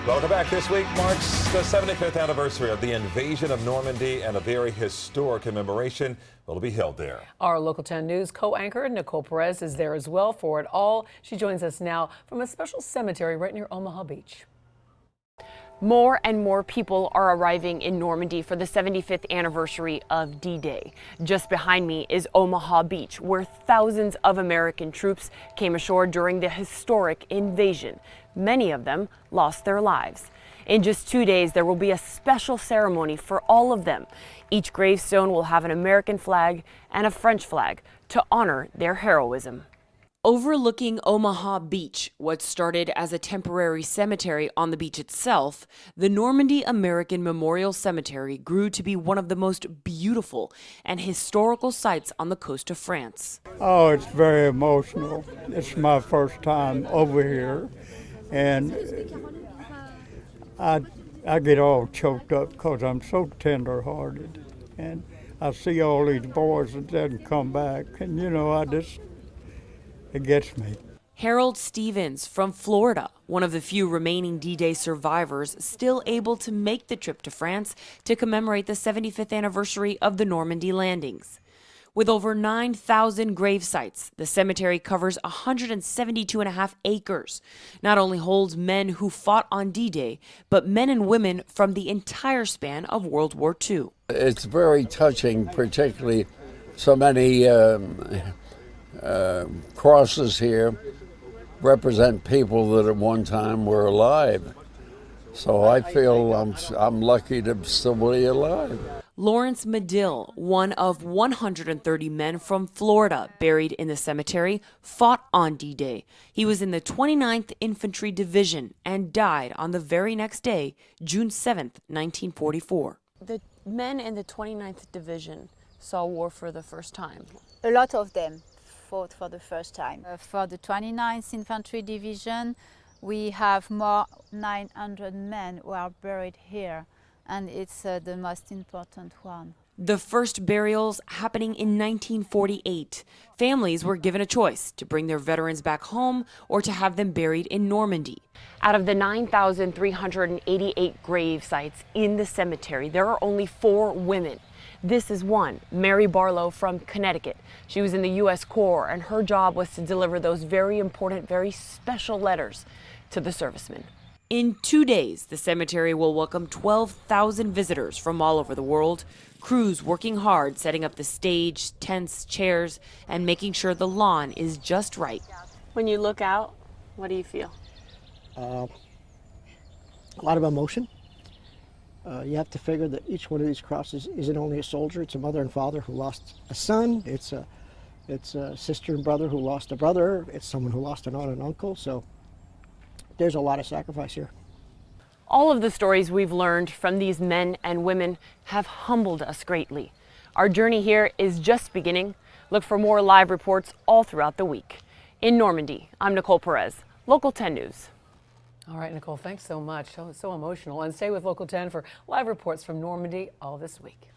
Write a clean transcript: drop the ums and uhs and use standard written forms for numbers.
Welcome back. This week marks the 75th anniversary of the invasion of Normandy, and a very historic commemoration will be held there. Our Local 10 News co-anchor Nicole Perez is there as well for it all. She joins us now from a special cemetery right near Omaha Beach. More and more people are arriving in Normandy for the 75th anniversary of D-Day. Just behind me is Omaha Beach, where thousands of American troops came ashore during the historic invasion. Many of them lost their lives. In just 2 days, there will be a special ceremony for all of them. Each gravestone will have an American flag and a French flag to honor their heroism. Overlooking Omaha Beach, what started as a temporary cemetery on the beach itself, the Normandy American Memorial Cemetery grew to be one of the most beautiful and historical sites on the coast of France. Oh, it's very emotional. It's my first time over here, and I get all choked up because I'm so tender-hearted, and I see all these boys that didn't come back, and it gets me. Harold Stevens from Florida, one of the few remaining D-Day survivors still able to make the trip to France to commemorate the 75th anniversary of the Normandy landings. With over 9,000 grave sites, the cemetery covers 172.5 acres. Not only holds men who fought on D-Day, but men and women from the entire span of World War II. It's very touching, particularly so many crosses here represent people that at one time were alive. So I feel I'm lucky to still be alive. Lawrence Medill, one of 130 men from Florida buried in the cemetery, fought on D-Day. He was in the 29th Infantry Division and died on the very next day, June 7th, 1944. The men in the 29th Division saw war for the first time. A lot of them fought for the first time. For the 29th Infantry Division, we have more 900 men who are buried here, and it's the most important one. The first burials happening in 1948. Families were given a choice to bring their veterans back home or to have them buried in Normandy. Out of the 9,388 grave sites in the cemetery, there are only 4 women. This is one, Mary Barlow from Connecticut. She was in the U.S. Corps, and her job was to deliver those very important, very special letters to the servicemen. In 2 days, the cemetery will welcome 12,000 visitors from all over the world, crews working hard setting up the stage, tents, chairs, and making sure the lawn is just right. When you look out, what do you feel? A lot of emotion. You have to figure that each one of these crosses isn't only a soldier, it's a mother and father who lost a son, it's a sister and brother who lost a brother, it's someone who lost an aunt and uncle, so there's a lot of sacrifice here. All of the stories we've learned from these men and women have humbled us greatly. Our journey here is just beginning. Look for more live reports all throughout the week. In Normandy, I'm Nicole Perez, Local 10 News. All right, Nicole, thanks so much. So emotional. And stay with Local 10 for live reports from Normandy all this week.